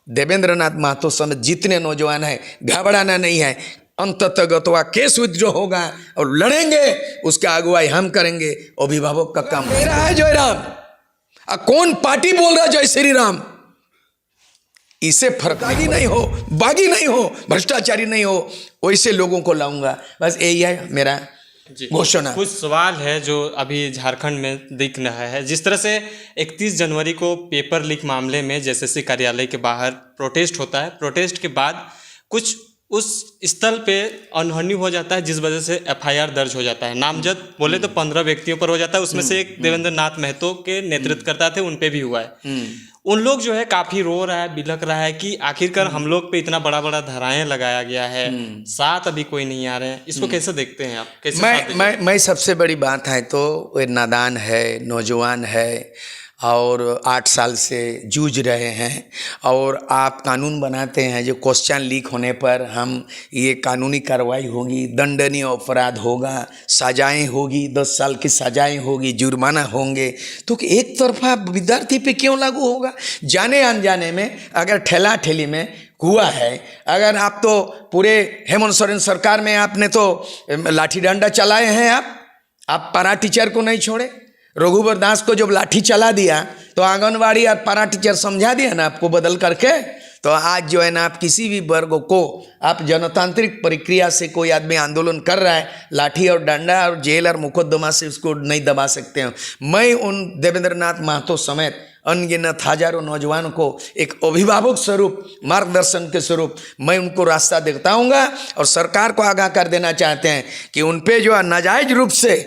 देवेंद्रनाथ महतो समेत जितने नौजवान हैं, घबराना नहीं है। अंततः केस विद्रोह होगा और लड़ेंगे, उसका अगुवाई हम करेंगे। अभिभावक का काम मेरा है। जयराम कौन पार्टी बोल रहा जय श्री राम, इसे फर्क बागी नहीं हो, भ्रष्टाचारी नहीं हो, वैसे लोगों को लाऊंगा। बस यही है मेरा घोषणा। कुछ सवाल है जो अभी झारखंड में दिख रहा है। जिस तरह से 31 जनवरी को पेपर लीक मामले में जेएसएससी कार्यालय के बाहर प्रोटेस्ट होता है, प्रोटेस्ट के बाद कुछ उस स्थल पे अनहोनी हो जाता है, जिस वजह से एफआईआर दर्ज हो जाता है। नामजद बोले तो 15 व्यक्तियों पर हो जाता है, उसमें से एक देवेंद्र नाथ महतो के नेतृत्व करता थे, उन पे भी हुआ है। उन लोग जो है काफी रो रहा है, बिलख रहा है कि आखिरकार हम लोग पे इतना बड़ा बड़ा धाराएं लगाया गया है, साथ अभी कोई नहीं आ रहे हैं। इसको कैसे देखते हैं आप? कैसे मैं सबसे बड़ी बात है तो वे नादान है, नौजवान है और 8 साल से जूझ रहे हैं, और आप कानून बनाते हैं जो क्वेश्चन लीक होने पर हम ये कानूनी कार्रवाई होगी, दंडनीय अपराध होगा, सजाएं होगी, 10 साल की सजाएं होगी, जुर्माना होंगे, तो एक तरफा विद्यार्थी पे क्यों लागू होगा? जाने अनजाने में अगर ठेला ठेली में हुआ है, अगर आप तो पूरे हेमंत सोरेन सरकार में आपने तो लाठी डंडा चलाए हैं, आप पारा टीचर को नहीं छोड़े। रघुवर दास को जब लाठी चला दिया तो आंगनवाड़ी और पारा टीचर समझा दिया ना आपको बदल करके। तो आज जो है ना, आप किसी भी वर्ग को आप जनतांत्रिक प्रक्रिया से कोई आदमी आंदोलन कर रहा है, लाठी और डंडा और जेल और मुकदमा से उसको नहीं दबा सकते हैं। मैं उन देवेंद्रनाथ महतो समेत अनगिनत हजारों नौजवानों को एक अभिभावक स्वरूप, मार्गदर्शन के स्वरूप मैं उनको रास्ता दिखाऊंगा, और सरकार को आगाह कर देना चाहते हैं कि उन पे जो नाजायज रूप से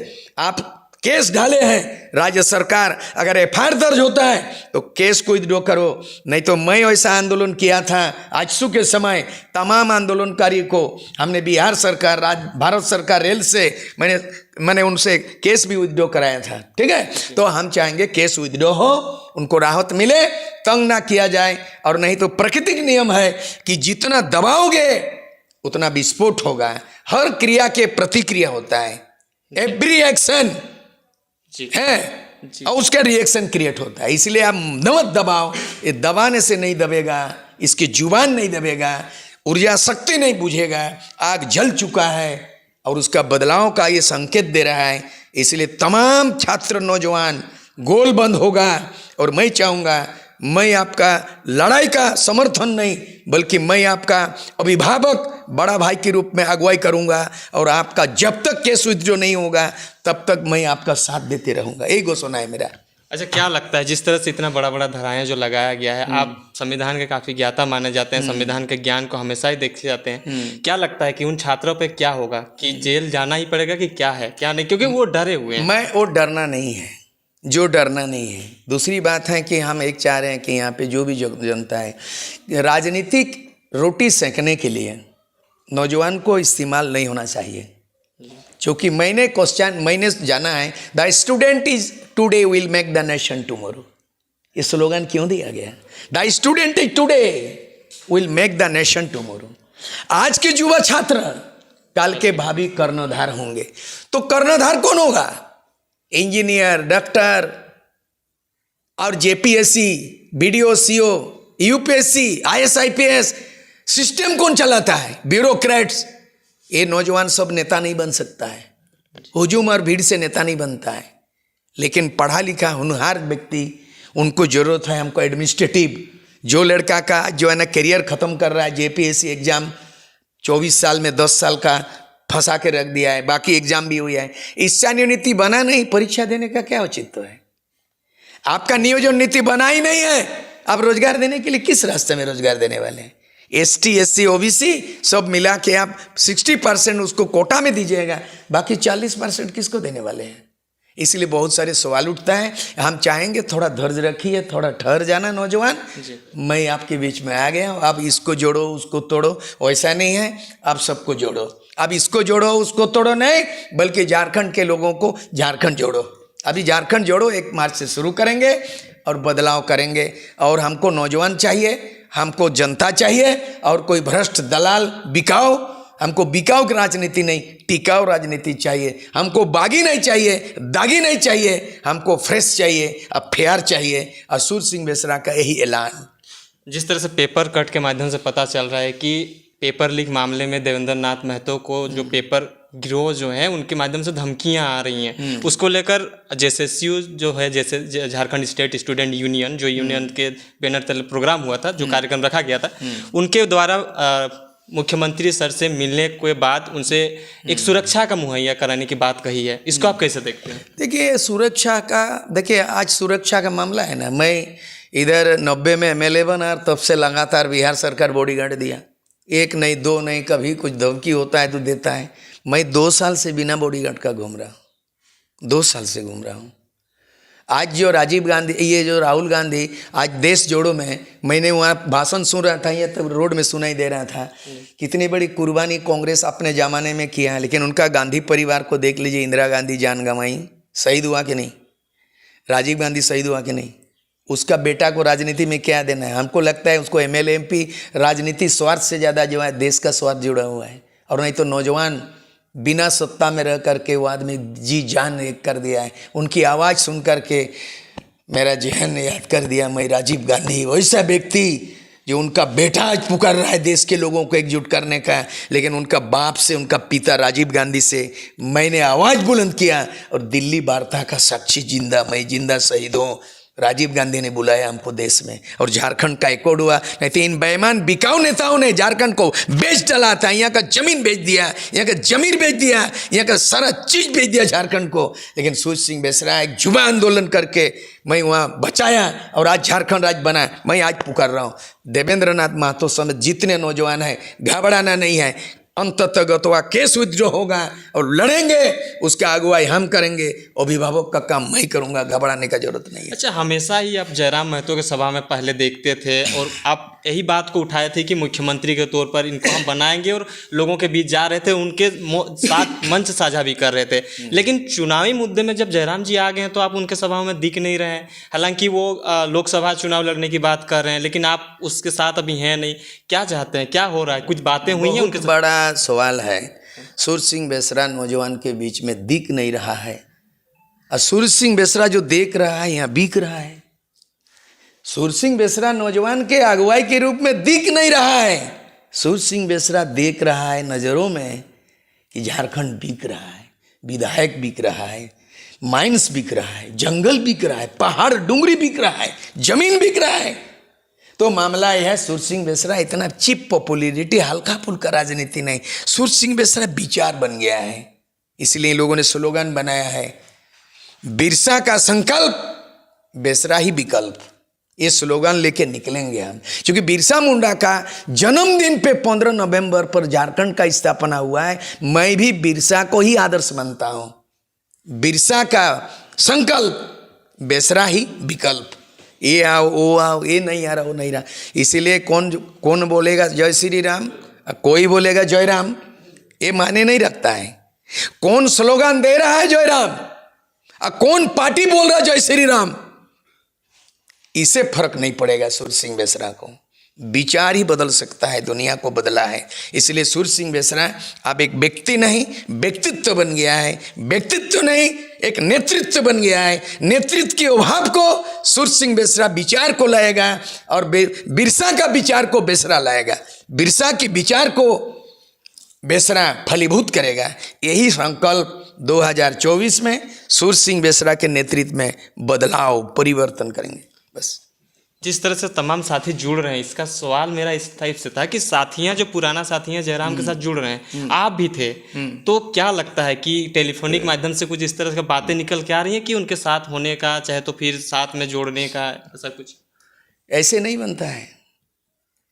आप केस डाले हैं, राज्य सरकार अगर एफआईआर दर्ज होता है तो केस को विड्रॉ करो। नहीं तो मैं ऐसा आंदोलन किया था आजसू के समय, तमाम आंदोलनकारी को हमने बिहार सरकार, भारत सरकार रेल से मैंने उनसे केस भी विड्रॉ कराया था। ठीक है, तो हम चाहेंगे केस विड्रॉ हो, उनको राहत मिले, तंग ना किया जाए। और नहीं तो प्राकृतिक नियम है कि जितना दबाओगे उतना विस्फोट होगा। हर क्रिया के प्रतिक्रिया होता है, एवरी एक्शन है और उसका रिएक्शन क्रिएट होता है। इसलिए आप नमक दबाओ, ये दबाने से नहीं दबेगा, इसकी जुबान नहीं दबेगा, ऊर्जा शक्ति नहीं बुझेगा। आग जल चुका है और उसका बदलाव का ये संकेत दे रहा है। इसलिए तमाम छात्र नौजवान गोल बंद होगा, और मैं चाहूँगा, मैं आपका लड़ाई का समर्थन नहीं बल्कि मैं आपका अभिभावक, बड़ा भाई के रूप में अगुवाई करूंगा, और आपका जब तक केस विड्रॉ नहीं होगा तब तक मैं आपका साथ देते रहूंगा। यही घोषणा है मेरा। अच्छा, क्या लगता है जिस तरह से इतना बड़ा बड़ा धाराएं जो लगाया गया है, आप संविधान के काफी ज्ञाता माने जाते हैं, संविधान के ज्ञान को हमेशा ही देखे जाते हैं, क्या लगता है कि उन छात्रों पे क्या होगा? कि जेल जाना ही पड़ेगा कि क्या है क्या नहीं? क्योंकि वो डरे हुए हैं। वो डरना नहीं है, जो डरना नहीं है। दूसरी बात है कि हम एक चाह रहे हैं कि यहाँ पे जो भी जनता है, राजनीतिक रोटी सेकने के लिए नौजवान को इस्तेमाल नहीं होना चाहिए। क्योंकि मैंने जाना है, the student is today will make the nation tomorrow. ये स्लोगन क्यों दिया गया? The student is today will make the nation tomorrow. आज के युवा छात्र कल के भावी कर्णधार होंगे। तो कर्णधार कौन होगा? इंजीनियर, डॉक्टर और JPSC, BDO, CO, UPSC, IAS, IPS system कौन चलाता है? ब्यूरोक्रेट्स। ये नौजवान सब नेता नहीं बन सकता है, हुजूम और भीड़ से नेता नहीं बनता है। लेकिन पढ़ा लिखा होनहार व्यक्ति, उनको जरूरत है। हमको एडमिनिस्ट्रेटिव, जो लड़का का जो है ना करियर खत्म कर रहा है, जेपीएससी एग्जाम 24 साल में 10 साल का फंसा के रख दिया है, बाकी एग्जाम भी हुआ है, इच्छा नीति बना नहीं, परीक्षा देने का क्या औचित्य है? आपका नियोजन नीति बना ही नहीं है। आप रोजगार देने के लिए किस रास्ते में रोजगार देने वाले हैं? एसटी, एससी, ओबीसी सब मिला के आप 60% उसको कोटा में दीजिएगा, बाकी 40% किसको देने वाले हैं? इसलिए बहुत सारे सवाल उठता है। हम चाहेंगे थोड़ा धैर्य रखिए, थोड़ा ठहर जाना नौजवान। मैं आपके बीच में आ गया हूँ, आप इसको जोड़ो उसको तोड़ो, वैसा नहीं है। आप सबको जोड़ो, अब इसको जोड़ो उसको तोड़ो नहीं, बल्कि झारखंड के लोगों को झारखंड जोड़ो। अभी झारखंड जोड़ो 1 मार्च से शुरू करेंगे और बदलाव करेंगे। और हमको नौजवान चाहिए, हमको जनता चाहिए, और कोई भ्रष्ट दलाल बिकाओ, हमको बिकाऊ की राजनीति नहीं, टिकाऊ राजनीति चाहिए। हमको बागी नहीं चाहिए, दागी नहीं चाहिए, हमको फ्रेश चाहिए, अब फेयर चाहिए। और सूर्य सिंह बेसरा का यही ऐलान। जिस तरह से पेपर कट के माध्यम से पता चल रहा है कि पेपर लीक मामले में देवेंद्र नाथ महतो को जो पेपर गिरोह जो है उनके माध्यम से धमकियां आ रही हैं, उसको लेकर जेएसएसयू जो है, जैसे झारखंड स्टेट स्टूडेंट यूनियन, जो यूनियन के बैनर तले प्रोग्राम हुआ था, जो कार्यक्रम रखा गया था, उनके द्वारा मुख्यमंत्री सर से मिलने के बाद उनसे एक सुरक्षा का मुहैया कराने की बात कही है। इसको आप कैसे देखते हैं? देखिए सुरक्षा का, देखिए आज सुरक्षा का मामला है ना, मैं इधर 90 में MLA बना, तब से लगातार बिहार सरकार बॉडीगार्ड दिया, एक नहीं दो नहीं, कभी कुछ धमकी होता है तो देता है। मैं 2 साल से बिना बॉडीगार्ड का घूम रहा हूँ, 2 साल से घूम रहा हूँ। आज जो राजीव गांधी, ये जो राहुल गांधी आज देश जोड़ो में, मैंने वहाँ भाषण सुन रहा था, ये तब रोड में सुनाई दे रहा था, कितनी बड़ी कुर्बानी कांग्रेस अपने ज़माने में किया है। लेकिन उनका गांधी परिवार को देख लीजिए, इंदिरा गांधी जान गंवाई, शहीद हुआ कि नहीं? राजीव गांधी शहीद हुआ कि नहीं? उसका बेटा को राजनीति में क्या देना है? हमको लगता है उसको MLA MP राजनीति स्वार्थ से ज़्यादा जो है देश का स्वार्थ जुड़ा हुआ है। और नहीं तो नौजवान बिना सत्ता में रह करके वो आदमी जी जान एक कर दिया है। उनकी आवाज़ सुन करके मेरा जहन याद कर दिया, मैं राजीव गांधी वैसा व्यक्ति जो उनका बेटा आज पुकार रहा है देश के लोगों को एकजुट करने का, लेकिन उनका बाप से, उनका पिता राजीव गांधी से मैंने आवाज़ बुलंद किया और दिल्ली वार्ता का साक्षी जिंदा, मैं जिंदा शहीद हूँ। राजीव गांधी ने बुलाया हमको देश में, और झारखंड का एकॉर्ड हुआ। नहीं तो इन बेईमान बिकाऊ नेताओं ने झारखंड को बेच डाला था, यहाँ का जमीन बेच दिया, यहाँ का जमीर बेच दिया, यहाँ का सारा चीज बेच दिया झारखंड को। लेकिन सूर्य सिंह बेसरा एक युवा आंदोलन करके मैं वहाँ बचाया और आज झारखंड राज्य बना। मैं आज पुकार रहा हूँ देवेंद्र नाथ महतो समेत जितने नौजवान हैं, घबराना नहीं है, अंततः केस विद्रोह होगा और लड़ेंगे, उसका अगुवाई हम करेंगे, अभिभावक का काम मैं करूंगा, घबराने का जरूरत नहीं है। अच्छा, हमेशा ही आप जयराम महतो के सभा में पहले देखते थे और आप यही बात को उठाए थे कि मुख्यमंत्री के तौर पर इनको हम बनाएंगे, और लोगों के बीच जा रहे थे, उनके साथ मंच साझा भी कर रहे थे। लेकिन चुनावी मुद्दे में जब जयराम जी आ गए हैं तो आप उनके सभाओं में दिख नहीं रहे हैं। हालांकि वो लोकसभा चुनाव लड़ने की बात कर रहे हैं, लेकिन आप उसके साथ अभी हैं नहीं। क्या चाहते हैं, क्या हो रहा है? कुछ बातें हुई हैं उनके साथ? बड़ा सवाल है। सूर्य सिंह बेसरा नौजवान के बीच में दिख नहीं रहा है, और सूर्य सिंह बेसरा जो देख रहा है यहाँ बिक रहा है। सूर्य सिंह बेसरा नौजवान के अगुवाई के रूप में दिख नहीं रहा है। सूर्य सिंह बेसरा देख रहा है नजरों में कि झारखंड बिक रहा है, विधायक बिक रहा है, माइंस बिक रहा है, जंगल बिक रहा है, पहाड़ डूंगरी बिक रहा है, जमीन बिक रहा है। तो मामला यह है, सूर्य सिंह बेसरा इतना चिप पॉपुलरिटी, हल्का फुल्का राजनीति नहीं, सूर्य सिंह बेसरा विचार बन गया है। इसलिए लोगों ने स्लोगन बनाया है, बिरसा का संकल्प बेसरा ही विकल्प। ये स्लोगन लेके निकलेंगे हम, क्योंकि बिरसा मुंडा का जन्मदिन पे 15 नवंबर पर झारखंड का स्थापना हुआ है। मैं भी बिरसा को ही आदर्श मानता हूँ। बिरसा का संकल्प, बेसरा ही विकल्प। ये आओ वो आओ, ये नहीं आ रहा वो नहीं रहा। इसीलिए कौन बोलेगा जय श्री राम, कोई बोलेगा जय राम, ये माने नहीं रखता है। कौन स्लोगन दे रहा है जय राम, कौन पार्टी बोल रहा है जय श्री राम, इसे फर्क नहीं पड़ेगा। सूर्य सिंह बेसरा को विचार ही बदल सकता है, दुनिया को बदला है। इसलिए सूर्य सिंह बेसरा अब एक व्यक्ति नहीं, व्यक्तित्व बन गया है। व्यक्तित्व नहीं, एक नेतृत्व बन गया है। नेतृत्व के अभाव को सूर्य सिंह बेसरा विचार को लाएगा, और बिरसा का विचार को बेसरा लाएगा, बिरसा के विचार को बेसरा फलीभूत करेगा। यही संकल्प 2024 में सूर्य सिंह बेसरा के नेतृत्व में बदलाव, परिवर्तन करेंगे बस। जिस तरह से तमाम साथी जुड़ रहे हैं, इसका सवाल मेरा इस टाइप से था कि साथियां जो पुराना साथी हैं जयराम के साथ जुड़ रहे हैं, आप भी थे, तो क्या लगता है कि टेलीफोनिक माध्यम से कुछ इस तरह की बातें निकल के आ रही हैं कि उनके साथ होने का, चाहे तो फिर साथ में जोड़ने का, ऐसा कुछ? ऐसे नहीं बनता है।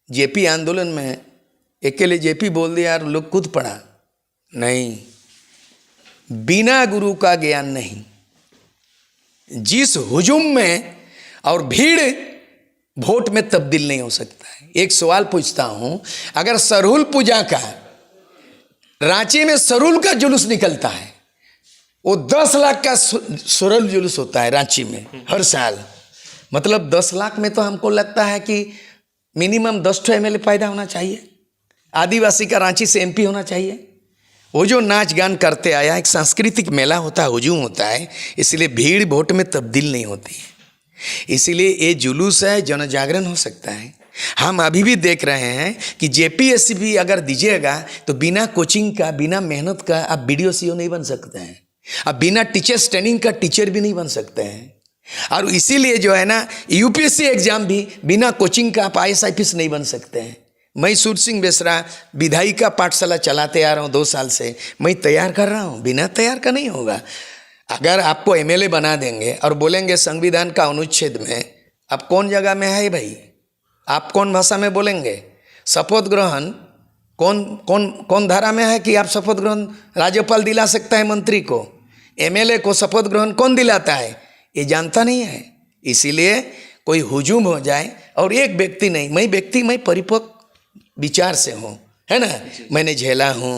जेपी आंदोलन में अकेले जेपी बोल दिया और लोग खुद पढ़ा नहीं, बिना गुरु का ज्ञान नहीं। जिस हुजूम में और भीड़ वोट में तब्दील नहीं हो सकता है। एक सवाल पूछता हूं, अगर सरहुल पूजा का रांची में सरहुल का जुलूस निकलता है, वो 10 लाख का सरहुल जुलूस होता है रांची में हर साल, मतलब 10 लाख में तो हमको लगता है कि मिनिमम 10 MLA पैदा होना चाहिए, आदिवासी का रांची से MP होना चाहिए। वो जो नाच गान करते आया, एक सांस्कृतिक मेला होता है, हुजूम होता है, इसलिए भीड़ वोट में तब्दील नहीं होती है। इसीलिए ये जुलूस है, जन जागरण हो सकता है, हम अभी भी देख रहे हैं कि जेपीएससी भी अगर दीजिएगा तो बिना कोचिंग का, बिना मेहनत का आप बीडीओ सीओ नहीं बन सकते हैं। अब बिना टीचर्स ट्रेनिंग का टीचर भी नहीं बन सकते हैं। और इसीलिए जो है ना, यूपीएससी एग्जाम भी बिना कोचिंग का आप आईएएस आईपीएस नहीं बन सकते हैं। मैं सूर सिंह बेसरा विधायिका पाठशाला चलाते आ रहा हूँ 2 साल से, मैं तैयार कर रहा हूँ, बिना तैयार का नहीं होगा। अगर आपको एमएलए बना देंगे और बोलेंगे संविधान का अनुच्छेद में, अब कौन जगह में है भाई, आप कौन भाषा में बोलेंगे? शपथ ग्रहण कौन धारा में है कि आप शपथ ग्रहण राज्यपाल दिला सकता है मंत्री को? एमएलए को शपथ ग्रहण कौन दिलाता है? ये जानता नहीं है। इसीलिए कोई हुजूम हो जाए, और एक व्यक्ति नहीं, मैं परिपक्व विचार से हूँ, है ना, मैंने झेला हूँ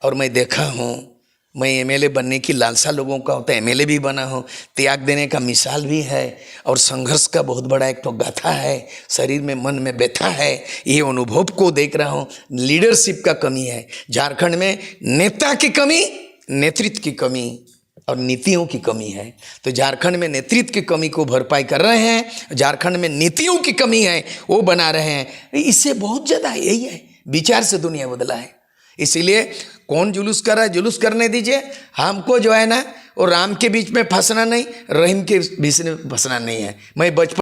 और मैं देखा हूँ। मैं एमएलए बनने की लालसा लोगों का होता है, एमएलए भी बना हूँ, त्याग देने का मिसाल भी है, और संघर्ष का बहुत बड़ा एक तो गाथा है, शरीर में मन में व्यथा है, ये अनुभव को देख रहा हूँ। लीडरशिप का कमी है झारखंड में, नेता की कमी, नेतृत्व की कमी और नीतियों की कमी है। तो झारखंड में नेतृत्व की कमी को भरपाई कर रहे हैं, झारखंड में नीतियों की कमी है वो बना रहे हैं। इससे बहुत ज़्यादा यही है, विचार से दुनिया बदला है। इसीलिए कौन जुलूस कर रहा है, जुलूस करने दीजिए। हमको जो है ना, वो राम के बीच में फंसना नहीं, रहीम के बीच में फंसना नहीं है। मैं बचपन